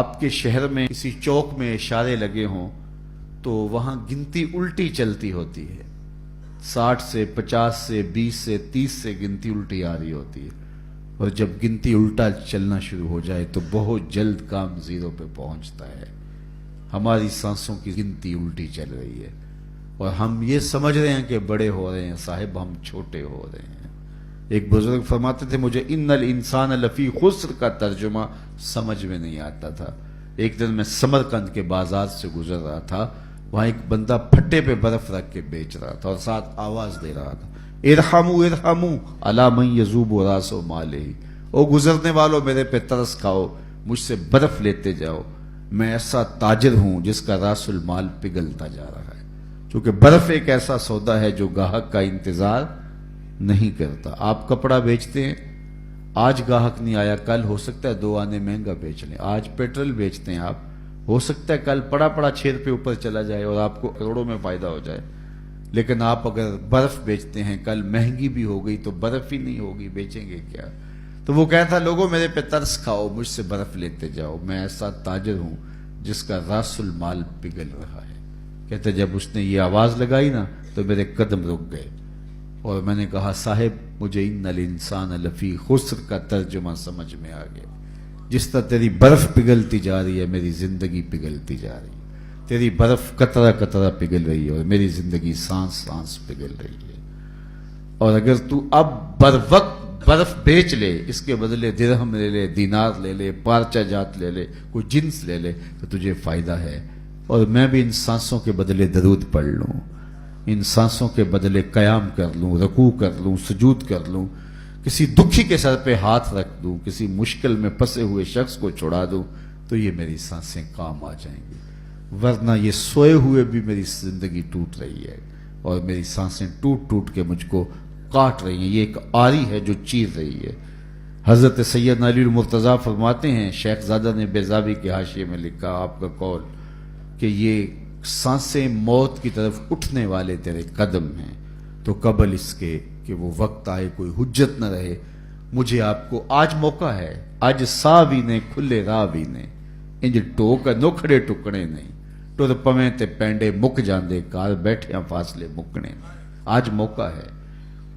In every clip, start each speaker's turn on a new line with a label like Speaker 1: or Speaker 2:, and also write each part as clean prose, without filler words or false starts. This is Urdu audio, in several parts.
Speaker 1: آپ کے شہر میں کسی چوک میں اشارے لگے ہوں تو وہاں گنتی الٹی چلتی ہوتی ہے، 60 سے 50 سے 20 سے 30 سے گنتی الٹی آ رہی ہوتی ہے، اور جب گنتی الٹا چلنا شروع ہو جائے تو بہت جلد کام زیرو پہ پہنچتا ہے۔ ہماری سانسوں کی گنتی الٹی چل رہی ہے اور ہم یہ سمجھ رہے ہیں کہ بڑے ہو رہے ہیں، صاحب ہم چھوٹے ہو رہے ہیں۔ ایک بزرگ فرماتے تھے مجھے ان الانسان لفی خسر کا ترجمہ سمجھ میں نہیں آتا تھا۔ ایک دن میں سمرقند کے بازار سے گزر رہا تھا، وہاں ایک بندہ پھٹے پہ برف رکھ کے بیچ رہا تھا اور ساتھ آواز دے رہا تھا، ارحموا ارحموا علی من یذوب راس مالہ، او گزرنے والوں میرے پہ ترس کھاؤ، مجھ سے برف لیتے جاؤ، میں ایسا تاجر ہوں جس کا راس المال پگھلتا جا رہا ہے۔ چونکہ برف ایک ایسا سودا ہے جو گاہک کا انتظار نہیں کرتا۔ آپ کپڑا بیچتے ہیں، آج گاہک نہیں آیا، کل ہو سکتا ہے 2 آنے مہنگا بیچ لیں۔ آج پیٹرول بیچتے ہیں آپ، ہو سکتا ہے کل پڑا 6 روپے اوپر چلا جائے اور آپ کو کروڑوں میں فائدہ ہو جائے۔ لیکن آپ اگر برف بیچتے ہیں، کل مہنگی بھی ہو گئی تو برف ہی نہیں ہوگی، بیچیں گے کیا؟ تو وہ کہتا لوگوں میرے پہ ترس کھاؤ، مجھ سے برف لیتے جاؤ، میں ایسا تاجر ہوں جس کا راس المال پگھل رہا ہے۔ کہتے جب اس نے یہ آواز لگائی نا تو میرے قدم رک گئے اور میں نے کہا صاحب مجھے ان الانسان لفی خسر کا ترجمہ سمجھ میں آ گیا۔ جس طرح تیری برف پگھلتی جا رہی ہے میری زندگی پگھلتی جا رہی ہے، تیری برف قطرہ قطرہ پگھل رہی ہے اور میری زندگی سانس سانس پگھل رہی ہے۔ اور اگر تو اب بر وقت برف بیچ لے، اس کے بدلے درہم لے لے، دینار لے لے، پارچہ جات لے لے، کوئی جنس لے لے تو تجھے فائدہ ہے۔ اور میں بھی ان سانسوں کے بدلے درود پڑھ لوں، ان سانسوں کے بدلے قیام کر لوں، رکوع کر لوں، سجود کر لوں، کسی دکھی کے سر پہ ہاتھ رکھ دوں، کسی مشکل میں پھنسے ہوئے شخص کو چھڑا دوں تو یہ میری سانسیں کام آ جائیں گی۔ ورنہ یہ سوئے ہوئے بھی میری زندگی ٹوٹ رہی ہے اور میری سانسیں ٹوٹ ٹوٹ کے مجھ کو کاٹ رہی ہیں، یہ ایک آری ہے جو چیر رہی ہے۔ حضرت سیدنا علی المرتضیٰ فرماتے ہیں، شیخ زادہ نے بیضاوی کے حاشیے میں لکھا آپ کا قول کہ یہ سانسیں موت کی طرف اٹھنے والے تیرے قدم ہیں، تو قبل اس کے کہ وہ وقت آئے کوئی حجت نہ رہے، مجھے آپ کو آج موقع ہے، آج سا بھی نے کھلے راہ بھی نے، انج ٹوک نوکھڑے ٹکڑے نہیں، ٹر پویں تے پینڈے مک جاندے کار بیٹھے فاصلے مکنے، آج موقع ہے۔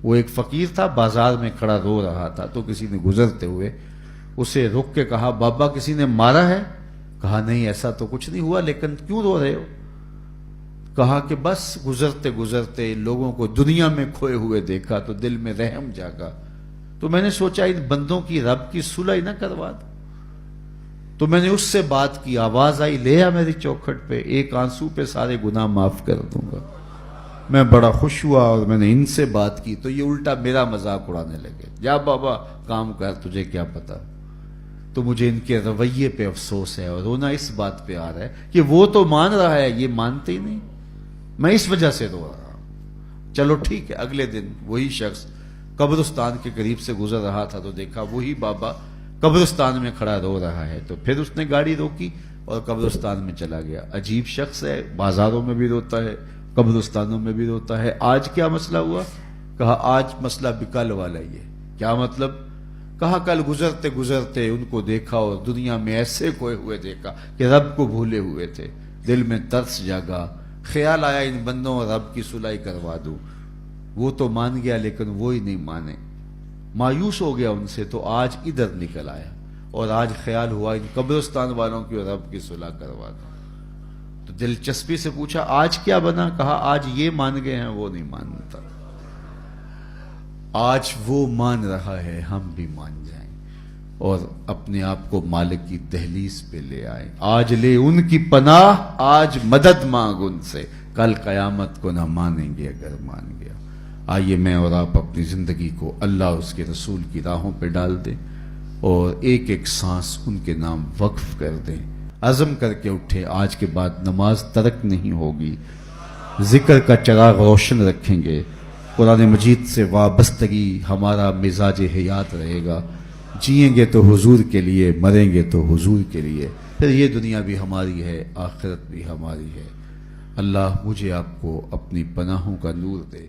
Speaker 1: وہ ایک فقیر تھا بازار میں کھڑا رو رہا تھا تو کسی نے گزرتے ہوئے اسے رک کے کہا بابا کسی نے مارا ہے؟ کہا نہیں ایسا تو کچھ نہیں ہوا، لیکن کیوں رو رہے ہو؟ کہا کہ بس گزرتے گزرتے لوگوں کو دنیا میں کھوئے ہوئے دیکھا تو دل میں رحم جاگا، تو میں نے سوچا ان بندوں کی رب کی صلح نہ کروا دوں، تو میں نے اس سے بات کی، آواز آئی لے آ میری چوکھٹ پہ، ایک آنسو پہ سارے گناہ معاف کر دوں گا۔ میں بڑا خوش ہوا اور میں نے ان سے بات کی تو یہ الٹا میرا مذاق اڑانے لگے، جا بابا کام کر تجھے کیا پتا۔ تو مجھے ان کے رویے پہ افسوس ہے اور رونا اس بات پہ آ رہا ہے کہ وہ تو مان رہا ہے، یہ مانتے ہی نہیں، میں اس وجہ سے رو رہا ہوں۔ چلو ٹھیک ہے، اگلے دن وہی شخص قبرستان کے قریب سے گزر رہا تھا تو دیکھا وہی بابا قبرستان میں کھڑا رو رہا ہے، تو پھر اس نے گاڑی روکی اور قبرستان میں چلا گیا۔ عجیب شخص ہے، بازاروں میں بھی روتا ہے، قبرستانوں میں بھی روتا ہے۔ آج کیا مسئلہ ہوا؟ کہا آج مسئلہ بھی کل والا ہی ہے۔ کیا مطلب؟ کہا کل گزرتے گزرتے ان کو دیکھا اور دنیا میں ایسے کھوئے ہوئے دیکھا کہ رب کو بھولے ہوئے تھے، دل میں ترس جاگا، خیال آیا ان بندوں اور رب کی صلح کروا دوں۔ وہ تو مان گیا لیکن وہ ہی نہیں مانے، مایوس ہو گیا ان سے، تو آج ادھر نکل آیا اور آج خیال ہوا ان قبرستان والوں کی اور رب کی صلح کروا دوں۔ تو دلچسپی سے پوچھا آج کیا بنا؟ کہا آج یہ مان گئے ہیں وہ نہیں مانتا، آج وہ مان رہا ہے ہم بھی مان جائیں اور اپنے آپ کو مالک کی دہلیز پہ لے آئیں۔ آج لے ان کی پناہ، آج مدد مانگ ان سے، کل قیامت کو نہ مانیں گے اگر مان گیا۔ آئیے میں اور آپ اپنی زندگی کو اللہ اس کے رسول کی راہوں پہ ڈال دیں اور ایک ایک سانس ان کے نام وقف کر دیں، عزم کر کے اٹھے آج کے بعد نماز ترک نہیں ہوگی، ذکر کا چراغ روشن رکھیں گے، قرآن مجید سے وابستگی ہمارا مزاج حیات رہے گا، جئیں گے تو حضور کے لیے، مریں گے تو حضور کے لیے، پھر یہ دنیا بھی ہماری ہے، آخرت بھی ہماری ہے۔ اللہ مجھے آپ کو اپنی پناہوں کا نور دے۔